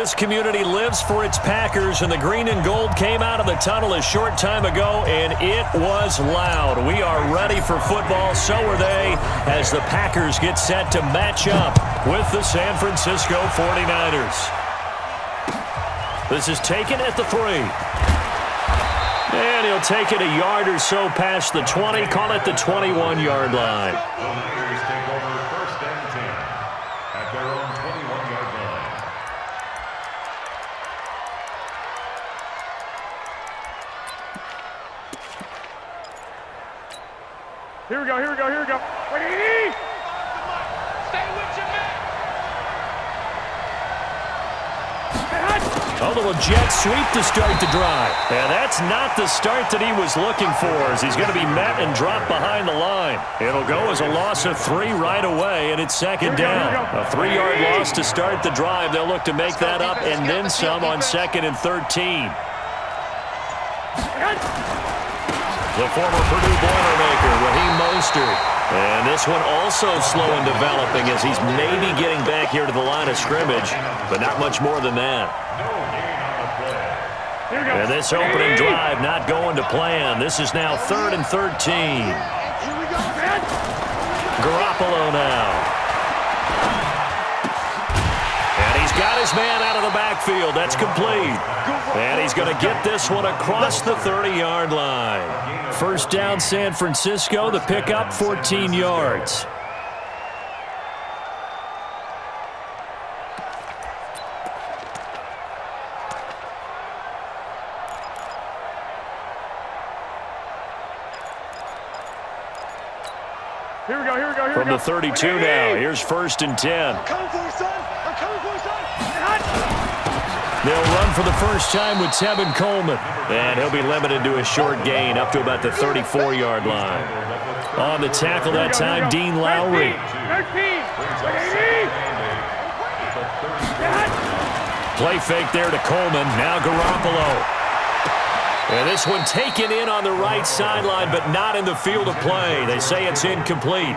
This community lives for its Packers, and the green and gold came out of the tunnel a short time ago, and it was loud. We are ready for football, so are they, as the Packers get set to match up with the San Francisco 49ers. This is taken at the 3. And he'll take it a yard or so past the 20, call it the 21-yard line. The Niners take over first and 10 at their own 21-yard line. Here we go, here we go, here we go. Ready? Stay with your man. A little jet sweep to start the drive. And that's not the start that he was looking for, as he's going to be met and dropped behind the line. It'll go as a loss of 3 right away, and it's second down. A 3-yard loss to start the drive. They'll look to make that up and then some on 2nd and 13. The former Purdue Boilermaker, Raheem Mostert. And this one also slow in developing as he's maybe getting back here to the line of scrimmage, but not much more than that. And this opening drive not going to plan. This is now 3rd and 13. Garoppolo now. And he's got his man out of the backfield. That's complete. And he's going to get this one across the 30-yard line. First down, San Francisco. The pickup, 14 yards. Here we go, here we go, here we go. From the 32 now, here's 1st and 10. I'm coming for you, son. I'm coming for you, son. They'll run for the first time with Tevin Coleman. And he'll be limited to a short gain up to about the 34-yard line. On the tackle that time, Dean Lowry. Play fake there to Coleman. Now Garoppolo. And this one taken in on the right sideline, but not in the field of play. They say it's incomplete.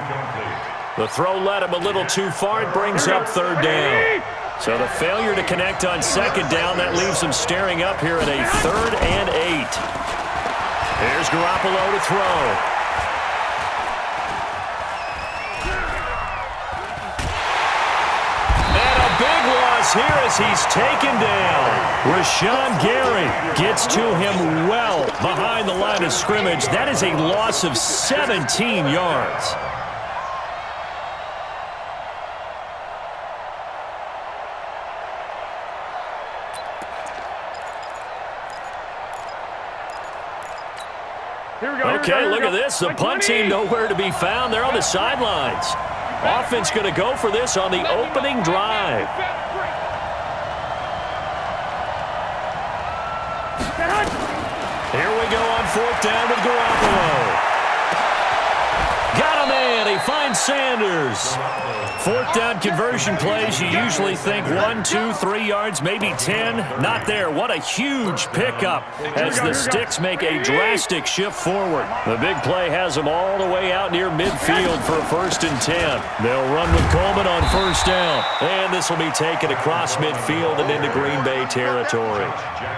The throw led him a little too far. It brings up 3rd down. So the failure to connect on 2nd down, that leaves him staring up here at a 3rd and 8. Here's Garoppolo to throw. And a big loss here as he's taken down. Rashawn Gary gets to him well behind the line of scrimmage. That is a loss of 17 yards. Okay, look at this. The punt team nowhere to be found. They're on the sidelines. Offense going to go for this on the opening drive. Here we go on 4th down with Garoppolo. Got a man. He finds Sanders. 4th down conversion plays, you usually think 1, 2, 3 yards, maybe 10. Not there. What a huge pickup as the Sticks make a drastic shift forward. The big play has them all the way out near midfield for a 1st and 10. They'll run with Coleman on 1st down. And this will be taken across midfield and into Green Bay territory.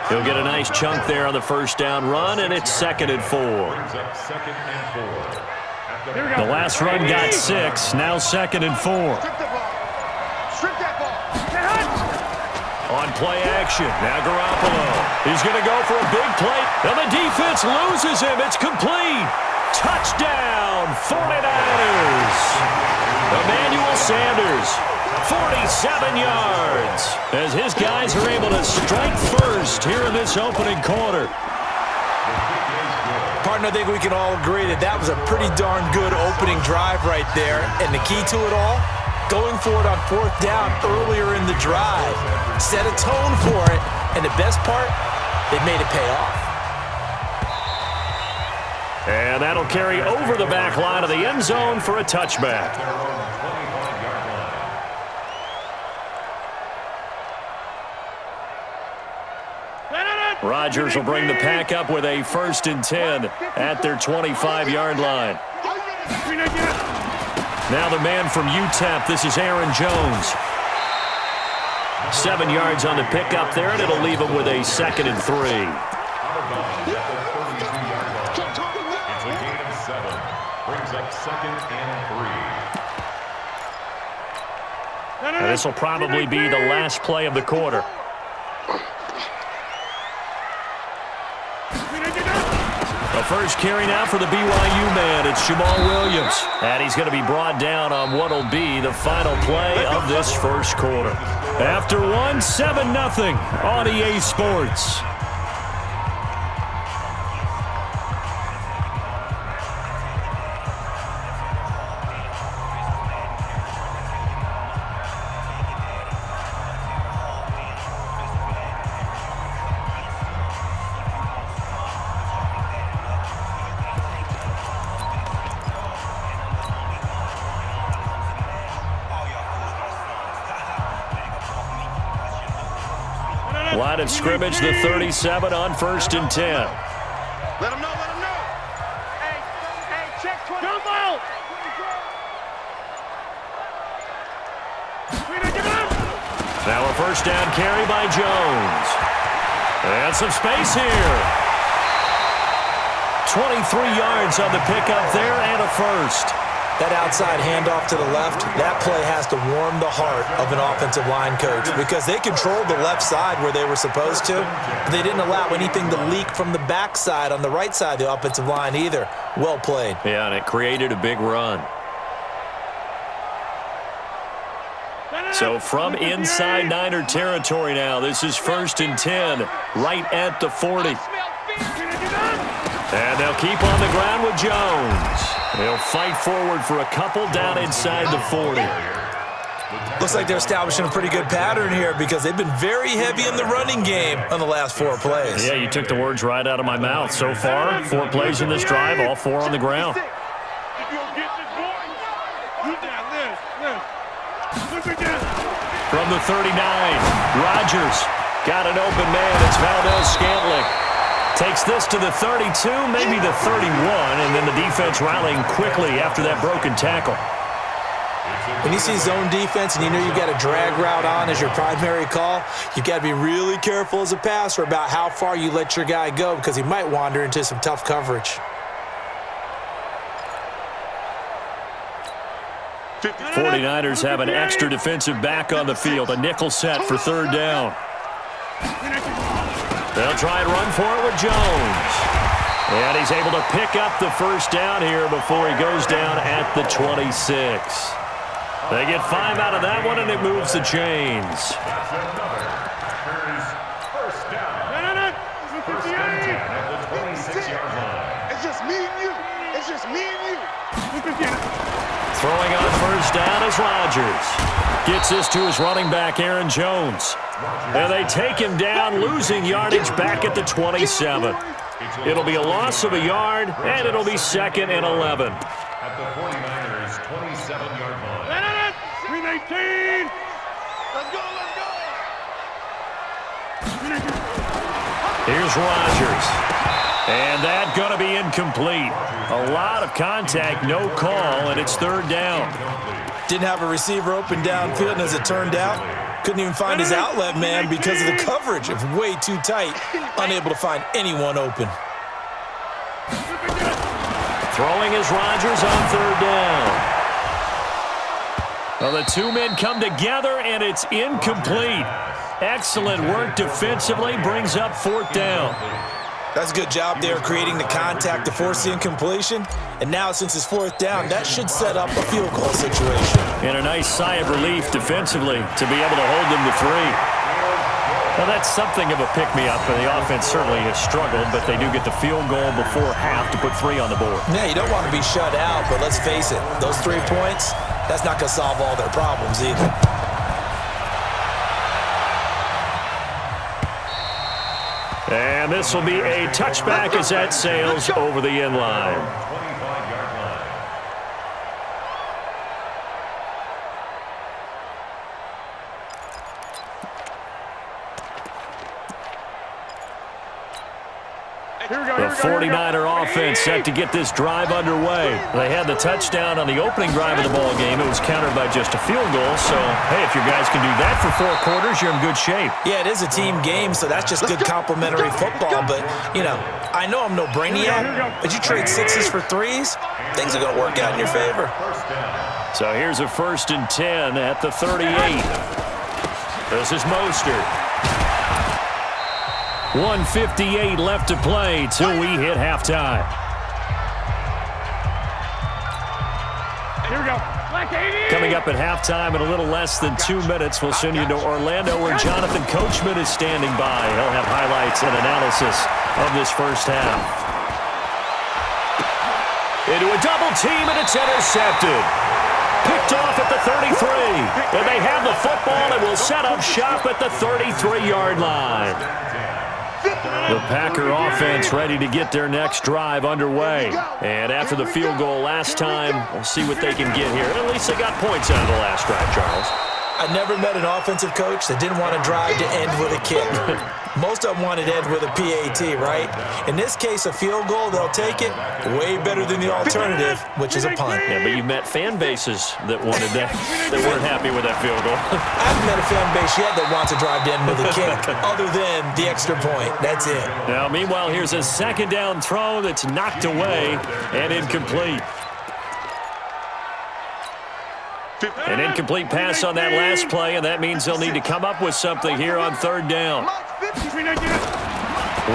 He'll get a nice chunk there on the 1st down run, and it's 2nd and 4. The last run got 6, now 2nd and 4. On play action, now Garoppolo. He's going to go for a big play, and the defense loses him. It's complete. Touchdown, 49ers. Emmanuel Sanders, 47 yards, as his guys are able to strike first here in this opening quarter. Partner, I think we can all agree that that was a pretty darn good opening drive right there. And the key to it all, going for it on 4th down earlier in the drive. Set a tone for it, and the best part, they made it pay off. And that'll carry over the back line of the end zone for a touchback. Rodgers will bring the pack up with a 1st and 10 at their 25-yard line. Now the man from UTEP, this is Aaron Jones. 7 yards on the pickup there, and it'll leave them with a 2nd and 3. Out of bounds at the 32-yard line. It's a gain of 7. Brings up 2nd and 3. And this will probably be the last play of the quarter. The first carry now for the BYU man. It's Jamal Williams. And he's going to be brought down on what will be the final play of this first quarter. After 1, 7-0 on EA Sports. Line of scrimmage, the 37 on 1st and 10. Let him know, let him know. Hey, check 20. Jump out! Now a first down carry by Jones. And some space here. 23 yards on the pickup there and a first. That outside handoff to the left, that play has to warm the heart of an offensive line coach because they controlled the left side where they were supposed to, but they didn't allow anything to leak from the backside on the right side of the offensive line either. Well played. Yeah, and it created a big run. So from inside Niner territory now, this is 1st and 10, right at the 40. And they'll keep on the ground with Jones. They'll fight forward for a couple down inside the 40. Looks like they're establishing a pretty good pattern here because they've been very heavy in the running game on the last 4 plays. Yeah, you took the words right out of my mouth. So far, 4 plays in this drive, all 4 on the ground. If you don't get this, boy, you down this. From the 39, Rodgers got an open man. It's Valdez-Scantling. Takes this to the 32, maybe the 31, and then the defense rallying quickly after that broken tackle. When you see zone defense and you know you've got a drag route on as your primary call, you've got to be really careful as a passer about how far you let your guy go because he might wander into some tough coverage. 49ers have an extra defensive back on the field, a nickel set for 3rd down. They'll try and run for it with Jones. And he's able to pick up the first down here before he goes down at the 26. They get 5 out of that one, and it moves the chains. That's another. Here's first down. First and 10 at the 26-yard line. It's just me and you. It's just me and you. Throwing on first down is Rodgers. Gets this to his running back, Aaron Jones. And they take him down, losing yardage back at the 27. It'll be a loss of a yard, and it'll be 2nd and 11. At the 49ers' 27-yard line. 319. Let's go, let's go. Here's Rodgers. And that going to be incomplete. A lot of contact, no call, and it's 3rd down. Didn't have a receiver open downfield, and as it turned out, couldn't even find his outlet man because of the coverage. It was way too tight, unable to find anyone open. Throwing is Rodgers on 3rd down. Well, the 2 men come together, and it's incomplete. Excellent work defensively, brings up 4th down. That's a good job there creating the contact to force the incompletion. And now, since it's 4th down, that should set up a field goal situation. And a nice sigh of relief defensively to be able to hold them to 3. Well, that's something of a pick-me-up, and the offense certainly has struggled, but they do get the field goal before half to put 3 on the board. Yeah, you don't want to be shut out, but let's face it, those 3 points, that's not going to solve all their problems either. And this will be a touchback as that sails over the end line. 25-yard line. Hey, The 49er offense set to get this drive underway. They had the touchdown on the opening drive of the ball game. It was countered by just a field goal. So, hey, if your guys can do that for 4 quarters, you're in good shape. Yeah, it is a team game, so that's just good complimentary football. But, you know, I know I'm no brainiac, but you trade 6s for 3s, things are going to work out in your favor. So here's a 1st and 10 at the 38. This is Mostert. 1:58 left to play till we hit halftime. Here we go. Black 80. Coming up at halftime in a little less than 2 minutes, we'll send you to Orlando where Jonathan Coachman is standing by. He'll have highlights and analysis of this first half. Into a double team, and it's intercepted. Picked off at the 33. And they have the football and will set up shop at the 33-yard line. The Packer offense ready to get their next drive underway. And after the field goal last time, we'll see what they can get here. And at least they got points out of the last drive, Charles. I never met an offensive coach that didn't want to drive to end with a kick. Most of them wanted to end with a PAT, right? In this case, a field goal, they'll take it. Way better than the alternative, which is a punt. Yeah, but you've met fan bases that wanted that, that weren't happy with that field goal. I haven't met a fan base yet that wants to drive to end with a kick, other than the extra point. That's it. Now, meanwhile, here's a 2nd down throw that's knocked away and incomplete. An incomplete pass on that last play, and that means they'll need to come up with something here on 3rd down.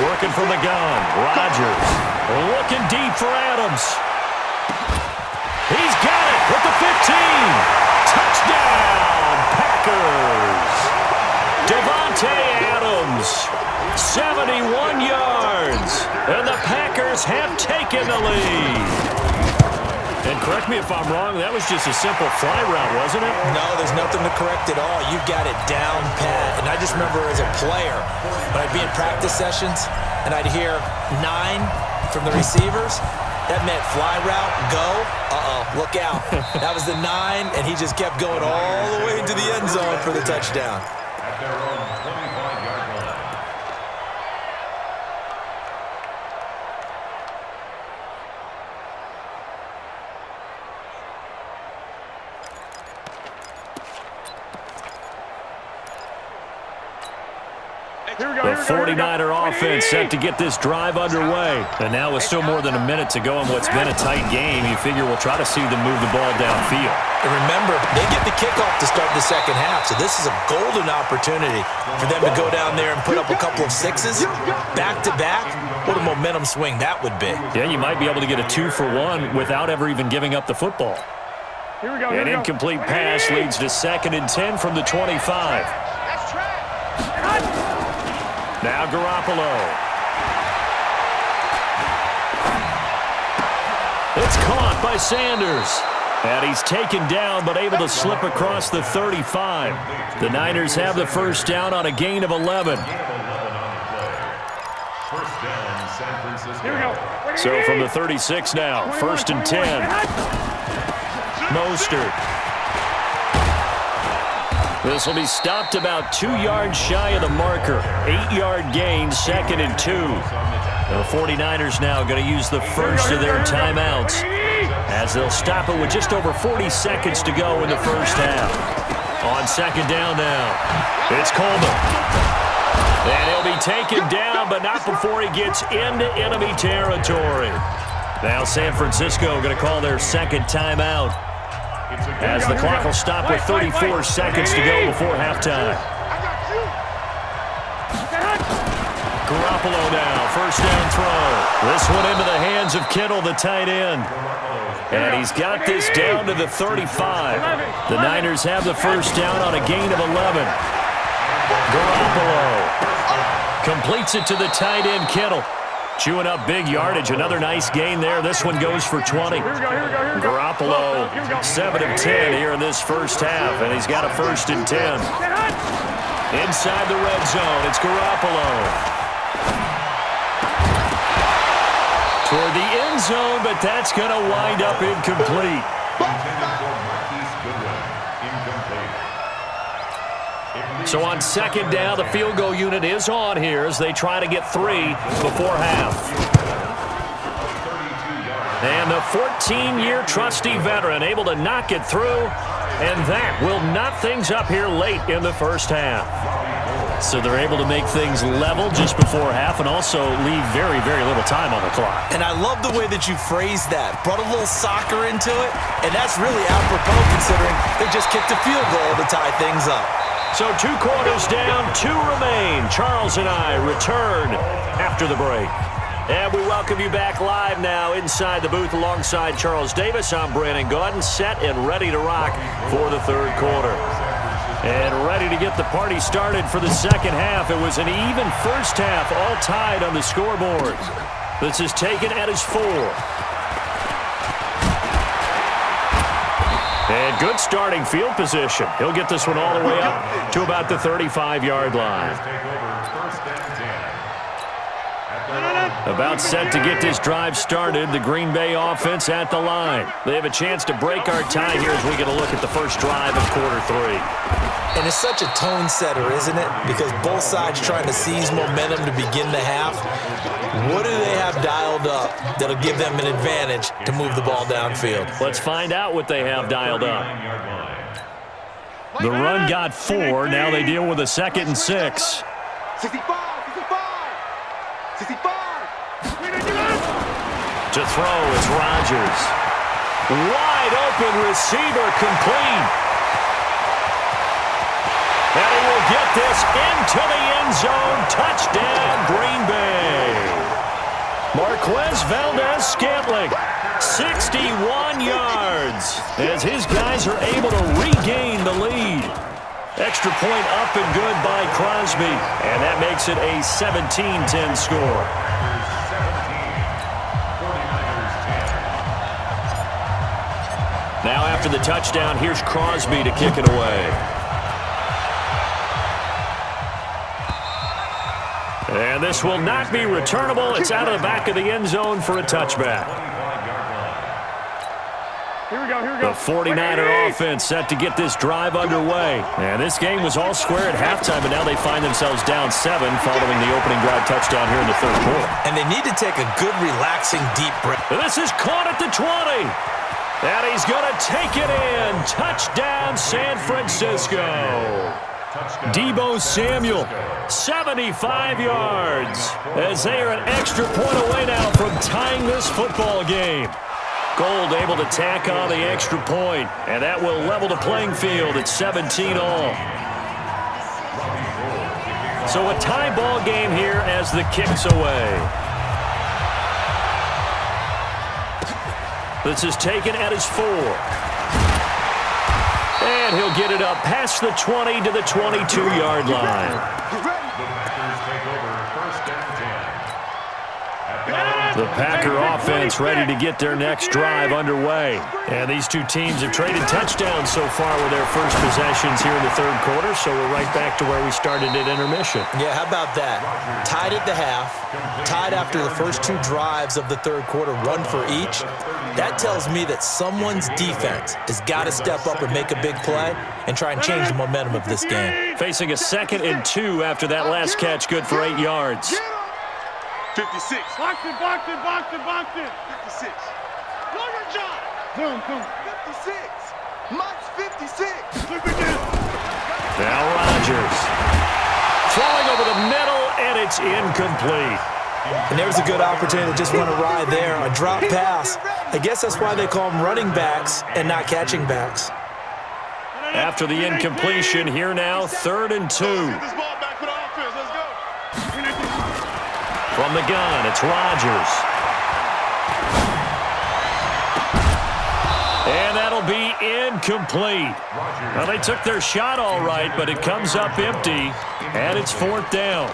Working from the gun, Rodgers. Looking deep for Adams. He's got it at the 15. Touchdown, Packers. Devontae Adams, 71 yards, and the Packers have taken the lead. And correct me if I'm wrong, that was just a simple fly route, wasn't it? No, there's nothing to correct at all. You've got it down pat. And I just remember as a player, when I'd be in practice sessions and I'd hear 9 from the receivers, that meant fly route, go, look out. That was the 9, and he just kept going all the way into the end zone for the touchdown. At their own 25-yard line. The 49er offense set to get this drive underway. And now with still more than a minute to go in what's been a tight game, you figure we'll try to see them move the ball downfield. And remember, they get the kickoff to start the second half, so this is a golden opportunity for them to go down there and put up a couple of 6s back-to-back. What a momentum swing that would be. Yeah, you might be able to get a 2-for-1 without ever even giving up the football. Here we go. An incomplete pass leads to 2nd and 10 from the 25. Now Garoppolo. It's caught by Sanders. And he's taken down but able to slip across the 35. The Niners have the first down on a gain of 11. First down, San Francisco. Here we go. So from the 36 now, 1st and 10. Mostert. This will be stopped about 2 yards shy of the marker. 8-yard gain, 2nd and 2. The 49ers now going to use the first of their timeouts as they'll stop it with just over 40 seconds to go in the first half. On 2nd down now, it's Coleman. And he'll be taken down, but not before he gets into enemy territory. Now San Francisco going to call their 2nd timeout as the clock will stop with 34 seconds to go before halftime. Garoppolo now, first down throw. This one into the hands of Kittle, the tight end. And he's got this down to the 35. The Niners have the first down on a gain of 11. Garoppolo completes it to the tight end, Kittle. Chewing up big yardage. Another nice gain there. This one goes for 20. Garoppolo, 7 of 10 here in this first half, and he's got a 1st and 10. Inside the red zone, it's Garoppolo. Toward the end zone, but that's going to wind up incomplete. Intended for Marquise Goodwin. Incomplete. It So on second down, the field goal unit is on here as they try to get 3 before half. And the 14-year trusty veteran able to knock it through, and that will knot things up here late in the first half. So they're able to make things level just before half and also leave very, very little time on the clock. And I love the way that you phrased that. Brought a little soccer into it, and that's really apropos considering they just kicked a field goal to tie things up. So 2 quarters down, 2 remain. Charles and I return after the break. And we welcome you back live now inside the booth alongside Charles Davis. I'm Brandon Gaudin, set and ready to rock for the third quarter. And ready to get the party started for the second half. It was an even first half, all tied on the scoreboard. This is taken at his 4. And good starting field position. He'll get this one all the way up to about the 35-yard line. About set to get this drive started, the Green Bay offense at the line. They have a chance to break our tie here as we get a look at the first drive of quarter 3. And it's such a tone setter, isn't it? Because both sides trying to seize momentum to begin the half. What do they have dialed up that'll give them an advantage to move the ball downfield? Let's find out what they have dialed up. The run got 4. Now they deal with a 2nd and 6. 65. To throw is Rodgers. Wide open receiver complete. And he will get this into the end zone. Touchdown, Green Bay. Marquez Valdez-Scantling, 61 yards, as his guys are able to regain the lead. Extra point up and good by Crosby, and that makes it a 17-10 score. Now after the touchdown, here's Crosby to kick it away. And this will not be returnable. It's out of the back of the end zone for a touchback. Here we go. The 49er offense set to get this drive underway. And this game was all square at halftime, but now they find themselves down 7 following the opening drive touchdown here in the third quarter. And they need to take a good, relaxing, deep breath. And this is caught at the 20. And he's going to take it in. Touchdown, San Francisco. Deebo Samuel, 75 yards, as they are an extra point away now from tying this football game. Gold able to tack on the extra point, and that will level the playing field at 17 all. So a tie ball game here as the kick's away. This is taken at his 4. And he'll get it up past the 20 to the 22-yard line. The Packer offense ready to get their next drive underway. And these two teams have traded touchdowns so far with their first possessions here in the third quarter, so we're right back to where we started at intermission. Yeah, how about that? Tied at the half, tied after the first 2 drives of the third quarter, 1 for each. That tells me that someone's defense has got to step up and make a big play and try and change the momentum of this game. Facing a 2nd and 2 after that last catch, good for 8 yards. 56. Box it. 56. Do your job. Zoom. 56. Mike's 56. Look at this. Now Rodgers. Throwing over the middle, and it's incomplete. And there was a good opportunity to just run a ride there, a drop pass. I guess that's why they call them running backs and not catching backs. After the incompletion, here now, 3rd and 2. Get this ball back for the offense. Let's go. From the gun, it's Rodgers. And that'll be incomplete. Well, they took their shot all right, but it comes up empty, and it's 4th down.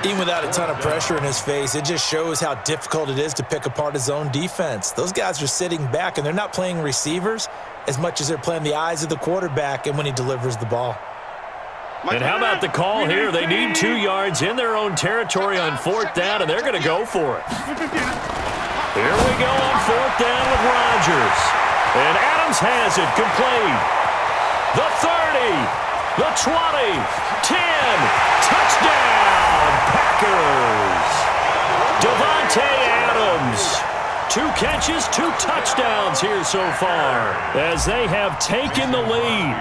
Even without a ton of pressure in his face, it just shows how difficult it is to pick apart his own defense. Those guys are sitting back, and they're not playing receivers as much as they're playing the eyes of the quarterback and when he delivers the ball. And how about the call here? They need 2 yards in their own territory on 4th down, and they're going to go for it. Here we go on 4th down with Rodgers. And Adams has it complete. The 30. The 20, 10, touchdown, Packers. Davante Adams. 2 catches, 2 touchdowns here so far as they have taken the lead.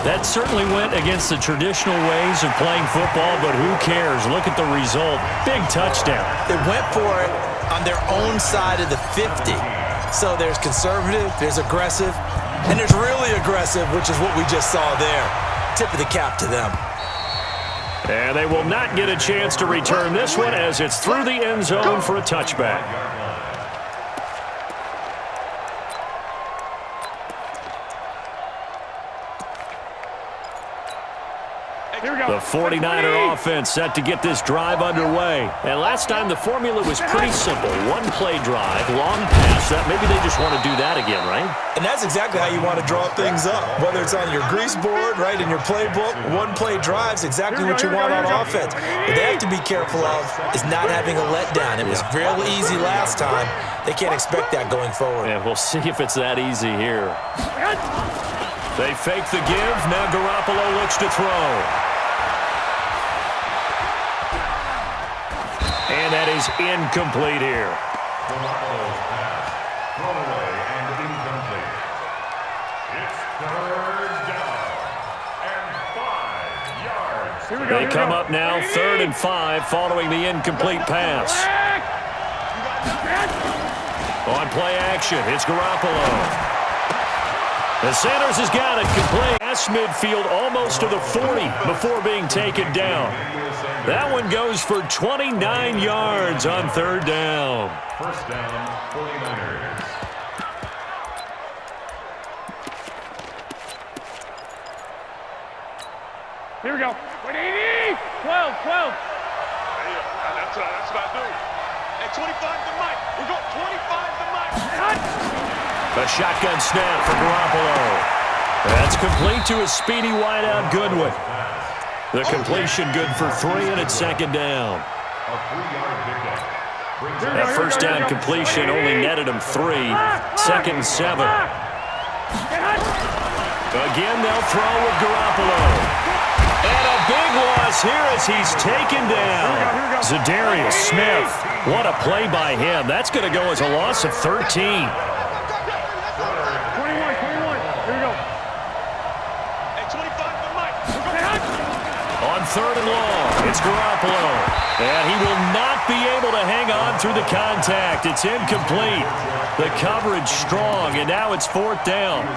That certainly went against the traditional ways of playing football, but who cares? Look at the result. Big touchdown. They went for it on their own side of the 50. So there's conservative, there's aggressive, and there's really aggressive, which is what we just saw there. Tip of the cap to them. And they will not get a chance to return this one as it's through the end zone for a touchback. The 49er offense set to get this drive underway. And last time the formula was pretty simple. 1-play drive, long pass. That maybe they just want to do that again, right? And that's exactly how you want to draw things up. Whether it's on your grease board, right, in your playbook, 1-play drives, exactly what you want on offense. What they have to be careful of is not having a letdown. It was real easy last time. They can't expect that going forward. Yeah, we'll see if it's that easy here. They fake the give. Now Garoppolo looks to throw. And that is incomplete here. Garoppolo's pass. Thrown away and incomplete. It's 3rd down and 5 yards. They come up now 3rd and 5 following the incomplete pass. On play action, it's Garoppolo. And Sanders has got it complete. Past midfield almost to the 40 before being taken down. That one goes for 29 yards on 3rd down. 1st down, 49ers. Here we go. 180. 12. That's about due. Hey, 25 to Mike. We go 25 to Mike. A shotgun snap for Garoppolo. That's complete to a speedy wideout Goodwin. The completion good for 3, and it's 2nd down. A 3-yard pickup. That 1st down completion only netted him 3. 2nd and 7. Again, they'll throw with Garoppolo. And a big loss here as he's taken down. Zadarius Smith. What a play by him. That's going to go as a loss of 13. 21. Here we go. Hey, 25 to Mike. On 3rd and long, it's Garoppolo. And he will not be able to hang on through the contact. It's incomplete. The coverage strong, and now it's 4th down.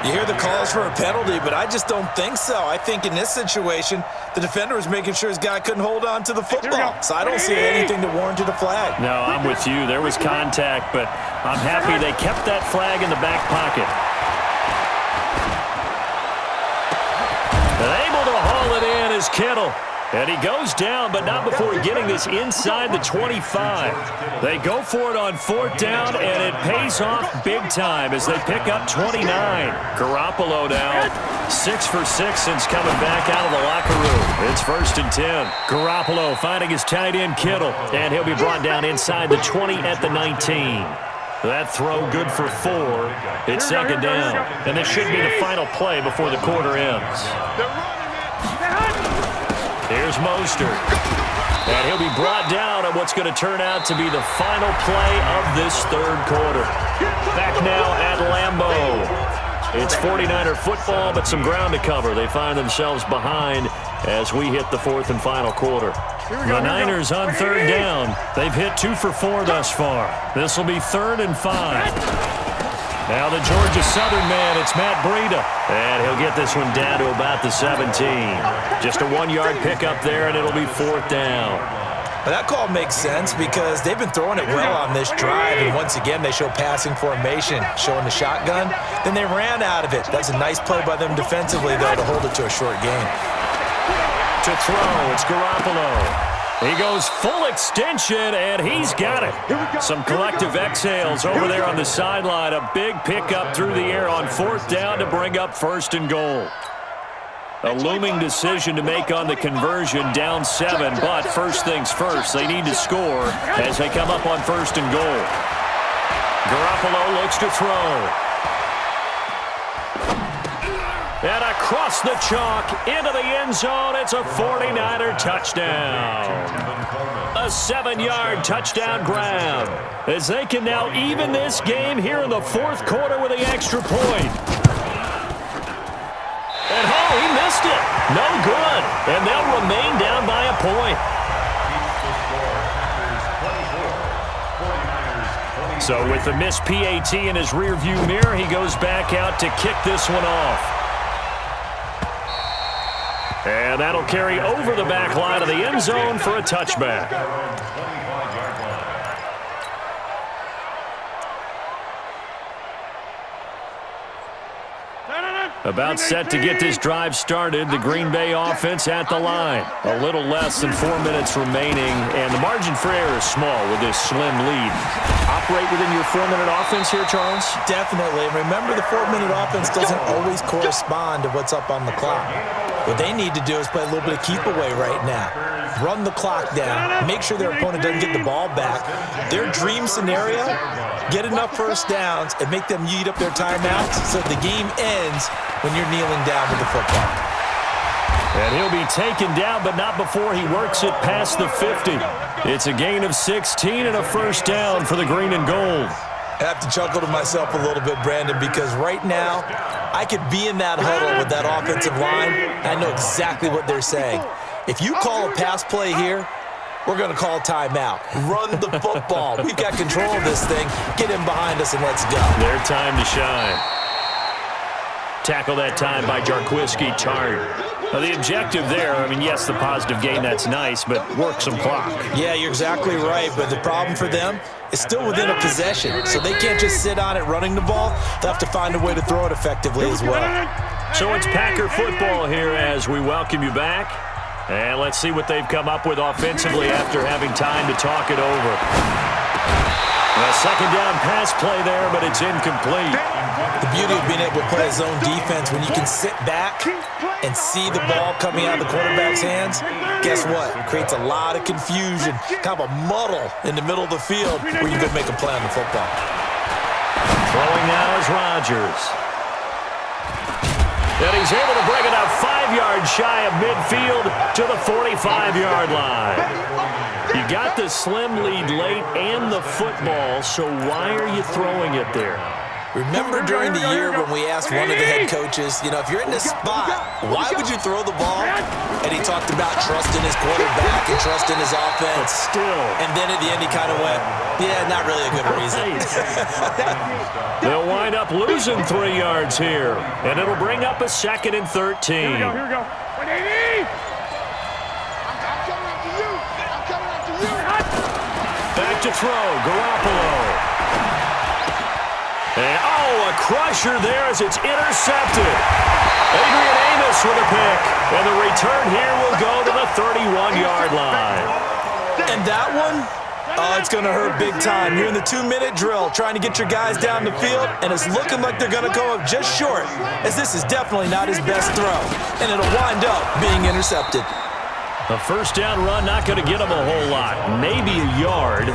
You hear the calls for a penalty, but I just don't think so. I think in this situation, the defender was making sure his guy couldn't hold on to the football. So I don't see anything to warrant a flag. No, I'm with you. There was contact, but I'm happy they kept that flag in the back pocket. And able to haul it in is Kittle. And he goes down, but not before getting this inside the 25. They go for it on 4th down, and it pays off big time as they pick up 29. Garoppolo now 6 for 6 since coming back out of the locker room. It's 1st and 10. Garoppolo finding his tight end Kittle, and he'll be brought down inside the 20 at the 19. That throw good for 4. It's 2nd down, and this should be the final play before the quarter ends. Here's Mostert. And he'll be brought down at what's going to turn out to be the final play of this 3rd quarter. Back now at Lambeau. It's 49er football, but some ground to cover. They find themselves behind as we hit the 4th and final quarter. The Niners on 3rd down. They've hit 2 for 4 thus far. This will be 3rd and 5. Now the Georgia Southern man, it's Matt Breida. And he'll get this one down to about the 17. Just a 1-yard pickup there, and it'll be 4th down. Well, that call makes sense because they've been throwing it well on this drive, and once again they show passing formation, showing the shotgun. Then they ran out of it. That's a nice play by them defensively, though, to hold it to a short gain. To throw, it's Garoppolo. He goes full extension, and he's got it. Some collective exhales over there on the sideline. A big pickup through the air on 4th down to bring up 1st and goal. A looming decision to make on the conversion, down 7, but first things first, they need to score as they come up on 1st and goal. Garoppolo looks to throw. And across the chalk, into the end zone, it's a 49er touchdown. A 7-yard touchdown grab, as they can now even this game here in the fourth quarter with the extra point. And he missed it. No good. And they'll remain down by a point. So with the missed PAT in his rearview mirror, he goes back out to kick this one off. And that'll carry over the back line of the end zone for a touchback. About set to get this drive started. The Green Bay offense at the line. A little less than 4 minutes remaining, and the margin for error is small with this slim lead. Operate within your 4-minute offense here, Charles? Definitely. Remember, the 4-minute offense doesn't always correspond to what's up on the clock. What they need to do is play a little bit of keep away right now. Run the clock down. Make sure their opponent doesn't get the ball back. Their dream scenario, get enough first downs and make them eat up their timeouts so the game ends when you're kneeling down with the football. And he'll be taken down, but not before he works it past the 50. It's a gain of 16 and a first down for the green and gold. I have to chuckle to myself a little bit, Brandon, because right now I could be in that huddle with that offensive line. I know exactly what they're saying. If you call a pass play here, we're going to call timeout. Run the football. We've got control of this thing. Get him behind us and let's go. Their time to shine. Tackle that time by Jarquiski Tartt. Now, the objective there, I mean, yes, the positive gain, that's nice, but work some clock. Yeah, you're exactly right, but the problem for them is still within a possession, so they can't just sit on it running the ball. They'll have to find a way to throw it effectively as well. So it's Packer football here as we welcome you back. And let's see what they've come up with offensively after having time to talk it over. A second down pass play there, but it's incomplete. The beauty of being able to play a zone defense when you can sit back and see the ball coming out of the quarterback's hands, guess what? It creates a lot of confusion, kind of a muddle in the middle of the field where you can make a play on the football. Throwing now is Rodgers. And he's able to bring it up 5 yards shy of midfield to the 45-yard line. You got the slim lead late and the football, so why are you throwing it there? Remember during the year when we asked one of the head coaches, you know, if you're in this spot, why would you throw the ball? And he talked about trusting his quarterback and trusting his offense. But still. And then at the end he kind of went, yeah, not really a good reason. They'll wind up losing 3 yards here, and it'll bring up a 2nd and 13. Here we go. 180! I'm coming after you. I'm coming after you. Back to throw, Garoppolo. And, a crusher there as it's intercepted. Adrian Amos with a pick. And the return here will go to the 31-yard line. And that one, it's going to hurt big time. You're in the 2-minute drill trying to get your guys down the field, and it's looking like they're going to go up just short, as this is definitely not his best throw. And it'll wind up being intercepted. A first down run, not going to get him a whole lot. Maybe a yard.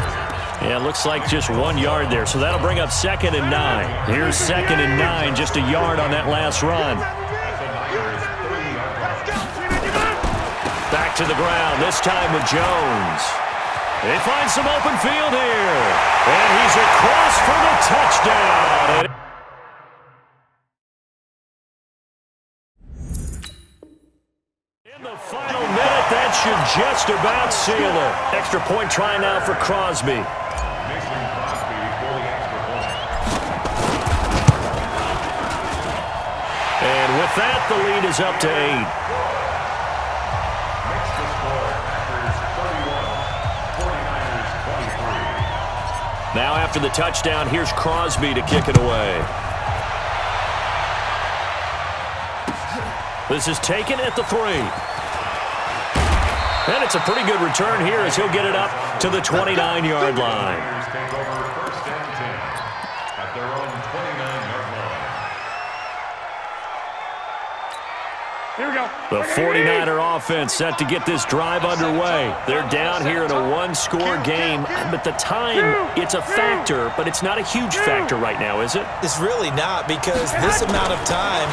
Yeah, it looks like just 1 yard there, so that'll bring up 2nd and 9. Here's 2nd and 9, just a yard on that last run. Back to the ground, this time with Jones. They find some open field here, and he's across for the touchdown. In the final minute, that should just about seal it. Extra point try now for Crosby. Mason Crosby for the extra point. And with that, the lead is up to 8. Next to score, Packers 31, 49ers 23. Now after the touchdown, here's Crosby to kick it away. This is taken at the 3. And it's a pretty good return here as he'll get it up to the 29-yard line. Packers take over 1st and 10 at their own 29-yard line. Here we go. The 49er offense set to get this drive underway. They're down here in a one-score game, but the time, it's a factor, but it's not a huge factor right now, is it? It's really not, because this amount of time,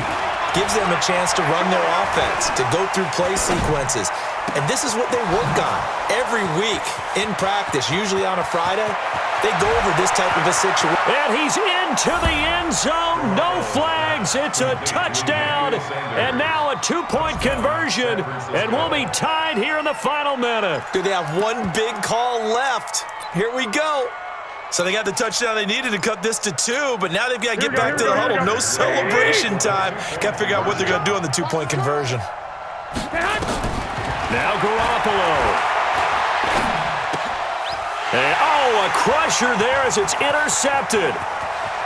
gives them a chance to run their offense, to go through play sequences. And this is what they work on every week in practice, usually on a Friday. They go over this type of a situation. And he's into the end zone. No flags. It's a touchdown. And now a two-point conversion. And we'll be tied here in the final minute. Do they have one big call left? Here we go. So they got the touchdown they needed to cut this to 2, but now they've got to get back to the huddle. No celebration time. Got to figure out what they're going to do on the two-point conversion. Now Garoppolo. And, a crusher there as it's intercepted.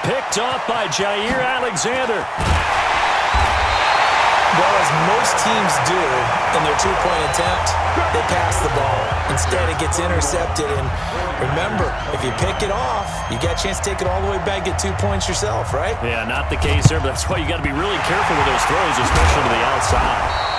Picked off by Jair Alexander. Well, as most teams do in their two-point attempt, they pass the ball. Instead, it gets intercepted. And remember, if you pick it off, you got a chance to take it all the way back, get 2 points yourself, right? Yeah, not the case there, but that's why you got to be really careful with those throws, especially to the outside.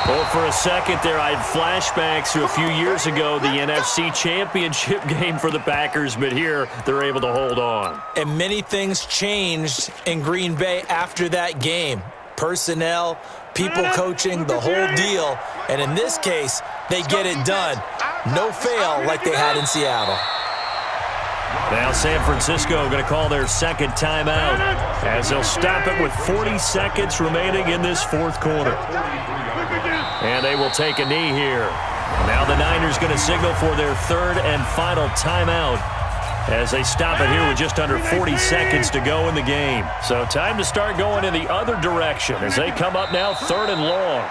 Well, for a second there, I had flashbacks to a few years ago, the NFC Championship game for the Packers, but here they're able to hold on. And many things changed in Green Bay after that game. Personnel, people coaching, the whole deal. And in this case, they get it done. No fail like they had in Seattle. Now San Francisco going to call their second timeout as they'll stop it with 40 seconds remaining in this fourth quarter. And they will take a knee here. Now the Niners going to signal for their third and final timeout as they stop it here with just under 40 seconds to go in the game. So time to start going in the other direction as they come up now third and long.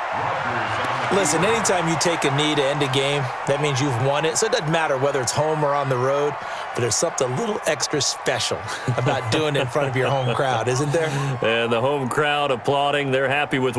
Listen, anytime you take a knee to end a game, that means you've won it. So it doesn't matter whether it's home or on the road, but there's something a little extra special about doing it in front of your home crowd, isn't there? And the home crowd applauding. They're happy with